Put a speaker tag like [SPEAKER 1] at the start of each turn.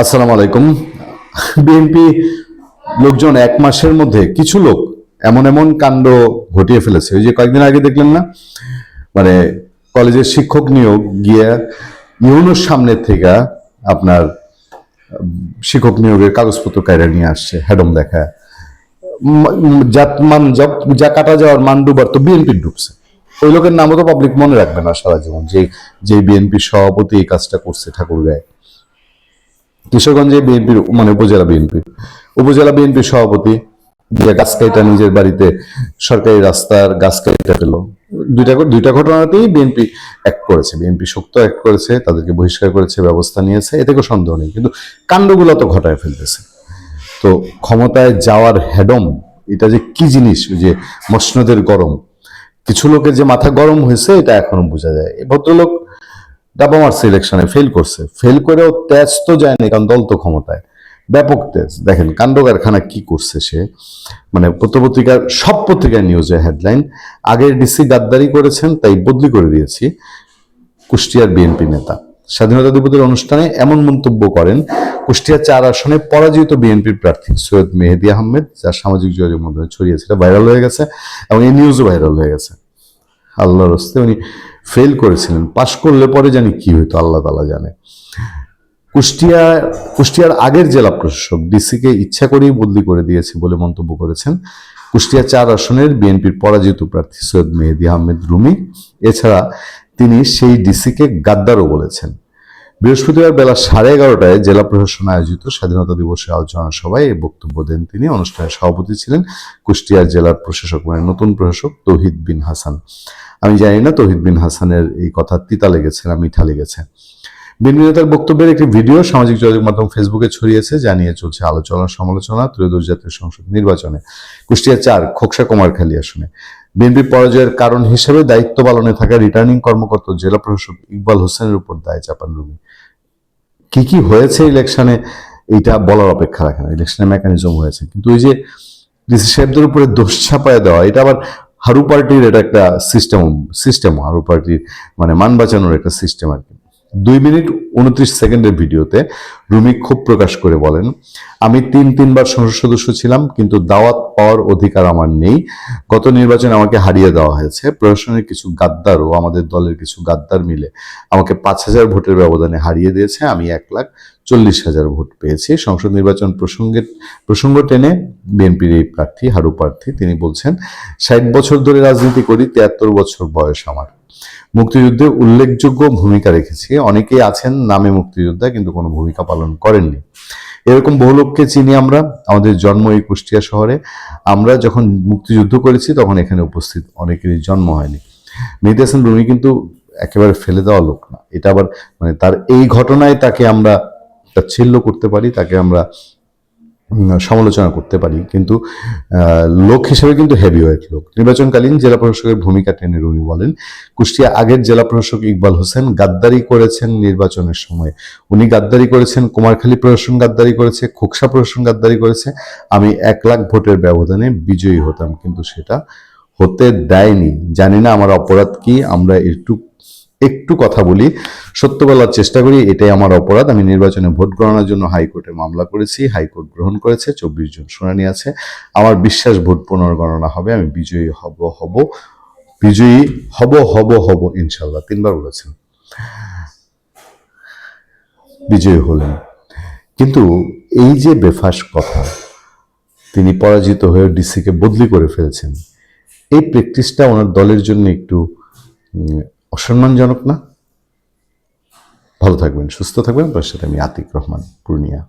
[SPEAKER 1] আসসালামু আলাইকুম। বিএনপি লোকজন এক মাসের মধ্যে কিছু লোক এমন এমন কাণ্ড ঘটিয়ে ফেলেছে। ওই যে কয়েকদিন আগে দেখলেন না, মানে কলেজের শিক্ষক নিয়োগ গিয়ে ইউনুর সামনে থেকে আপনার শিক্ষক নিয়োগের কাগজপত্র কায়রা নিয়ে আসছে, হেডম দেখা যা কাটা যাওয়ার মান ডুবার তো বিএনপি ডুবছে। ওই লোকের নামও তো পাবলিক মনে রাখবে না সারা জীবন, যে বিএনপি সভাপতি এই কাজটা করছে ঠাকুরগাঁয়ে। কিশোরগঞ্জে বিএনপির মানে উপজেলা বিএনপির সভাপতি যে গাছ কাটা নিজের বাড়িতে সরকারি রাস্তার গাছ কাটা পেল। দুইটা ঘটনাতেই বিএনপি অ্যাক্ট করেছে, বিএনপি শক্ত অ্যাক্ট করেছে, তাদেরকে বহিষ্কার করেছে, ব্যবস্থা নিয়েছে, এতে কোনো সন্দেহ নেই। কিন্তু কাণ্ডগুলো তো ঘটায় ফেলতেছে। তো ক্ষমতায় যাওয়ার হেডম এটা যে কি জিনিস, যে মসনদের গরম, কিছু লোকের যে মাথা গরম হয়েছে এটা এখনো বোঝা যায়। এই ভদ্রলোক ডাবা মারছে, ইলেকশনে ফেল করছে, ফেল করেও তেজ তো যায়নি, কারণ দল তো ক্ষমতায়, ব্যাপক তেজ। দেখেন কাণ্ড কারখানা কি করছে সে, মানে পত্রপত্রিকার সব পত্রিকার নিউজে হেডলাইন, আগের ডিসি গাদ্দারি করেছেন তাই বদলি করে দিয়েছি। কুষ্টিয়ার বিএনপি নেতা স্বাধীনতা দিবসের অনুষ্ঠানে এমন মন্তব্য করেন কুষ্টিয়া 4 আসনে পরাজিত বিএনপির প্রার্থী সৈয়দ মেহেদী আহমেদ, যা সামাজিক যোগাযোগ মাধ্যমে ছড়িয়েছে, ভাইরাল হয়ে গেছে এবং এই নিউজও ভাইরাল হয়ে গেছে। আল্লাহর হস্তে উনি ফেল করেছিলেন, পাশ করলে পরে জানি কি হইতো আল্লাহ তাআলা জানে। কুষ্টিয়ার আগের জেলা প্রশাসক ডিসিকে ইচ্ছা করেই বদলি করে দিয়েছে বলে মন্তব্য করেছেন কুষ্টিয়া 4 আসনের বিএনপির পরাজিত প্রার্থী সৈয়দ মেহেদী আহমেদ রুমি। এছাড়া তিনি সেই ডিসিকে গাদ্দারও বলেছেন। বৃহস্পতিবার বেলা 11:30টায় জেলা প্রশাসন আয়োজিত স্বাধীনতা দিবসের আলোচনা সভায় এই বক্তব্য দেন তিনি। অনুষ্ঠানের সভাপতি ছিলেন কুষ্টিয়ার জেলার প্রশাসক, মানে নতুন প্রশাসক তৌহিদ বিন হাসান। আমি জানি না তৌহিদ বিন হাসানের এই কথা তিতা লেগেছে না মিঠা লেগেছে। বিএনপি নেতার বক্তব্যের একটি ভিডিও সামাজিক যোগাযোগ মাধ্যম ফেসবুকে ছড়িয়েছে, জানিয়ে চলছে আলোচনা সমালোচনা ত্রয়োদশ জাতীয় সংসদ নির্বাচনে কুষ্টিয়া 4 খোকসা কুমারখালী আসনে বিএনপি পরাজয়ের কারণ হিসেবে দায়িত্ব পালনে থাকা রিটার্নিং কর্মকর্তা জেলা প্রশাসক ইকবাল হোসেনের উপর দায় চাপান রুমি। কি কি হয়েছে ইলেকশনে এইটা বলার অপেক্ষা রাখে না, ইলেকশনের মেকানিজম হয়েছে, কিন্তু ওই যে ডিসি সাহেবদের উপরে দোষ চাপায় দেওয়া, এটা আবার হারু পার্টির এটা একটা সিস্টেম হারু পার্টির মানে মান বাঁচানোর একটা সিস্টেম আর কি। 2 মিনিট 29 সেকেন্ডের ভিডিওতে রুমি ক্ষোভ প্রকাশ করে বলেন, আমি তিনবার সংসদ সদস্য ছিলাম, কিন্তু দাওয়াত পাওয়ার অধিকার আমার নেই। গত নির্বাচনে আমাকে হারিয়ে দেওয়া হয়েছে। প্রশাসনের কিছু গাদ্দার ও আমাদের দলের কিছু গাদ্দার মিলে আমাকে 5,000 ভোটের ব্যবধানে হারিয়ে দিয়েছে। আমি 1,40,000 ভোট পেয়েছি। সংসদ নির্বাচন প্রসঙ্গ টেনে বিএনপির এই প্রার্থী হারু প্রার্থী তিনি বলছেন, 60 বছর ধরে রাজনীতি করি, 73 বছর বয়স আমার। মুক্তিযুদ্ধে উল্লেখযোগ্য ভূমিকা রেখেছি। অনেকেই আছেন নামে মুক্তিযোদ্ধা, কিন্তু কোনো ভূমিকা পালন করেননি। এরকম বহু লোককে চিনি আমরা। আমাদের জন্ম এই কুষ্টিয়া শহরে। আমরা যখন মুক্তিযুদ্ধ করেছি তখন এখানে উপস্থিত অনেকেরই জন্ম হয়নি। মেহেদী হাসান রুমি কিন্তু একেবারে ফেলে দেওয়া লোক না। এটা আবার মানে তার এই ঘটনায় তাকে আমরা তাচ্ছিল্য করতে পারি, তাকে আমরা সমালোচনা করতে পারি, কিন্তু লোক হিসেবে কিন্তু হেভিওয়েট লোক। নির্বাচনকালীন জেলা প্রশাসকের ভূমিকা টেনে রুমি বলেন, কুষ্টিয়া আগের জেলা প্রশাসক ইকবাল হোসেন গাদ্দারি করেছেন নির্বাচনের সময়। উনি গাদ্দারি করেছেন, কুমারখালী প্রশাসন গাদ্দারি করেছে, খোকসা প্রশাসন গাদ্দারি করেছে। আমি 1,00,000 ভোটের ব্যবধানে বিজয়ী হতাম, কিন্তু সেটা হতে দেয়নি। জানি না আমার অপরাধ কি। আমরা একটু কথা বলি, সত্য বলার চেষ্টা করি, এটাই আমার অপরাধ। আমি নির্বাচনে ভোট গণনার জন্য হাইকোর্টে মামলা করেছি, হাইকোর্ট গ্রহণ করেছে, 24 জন শুনানি আছে। আমার বিশ্বাস ভোট পুনর্গণনা হবে, আমি বিজয়ী হব ইনশাল্লাহ। 3বার বলেছেন, বিজয়ী হলেন। কিন্তু এই যে বেফাস কথা, তিনি পরাজিত হয়ে ডিসিকে বদলি করে ফেলেছেন, এই প্র্যাকটিসটা ওনার দলের জন্য একটু অসম্মানজনক না? ভালো থাকবেন, সুস্থ থাকবেন। তার সাথে আমি আতিক রহমান, পূর্ণিয়া।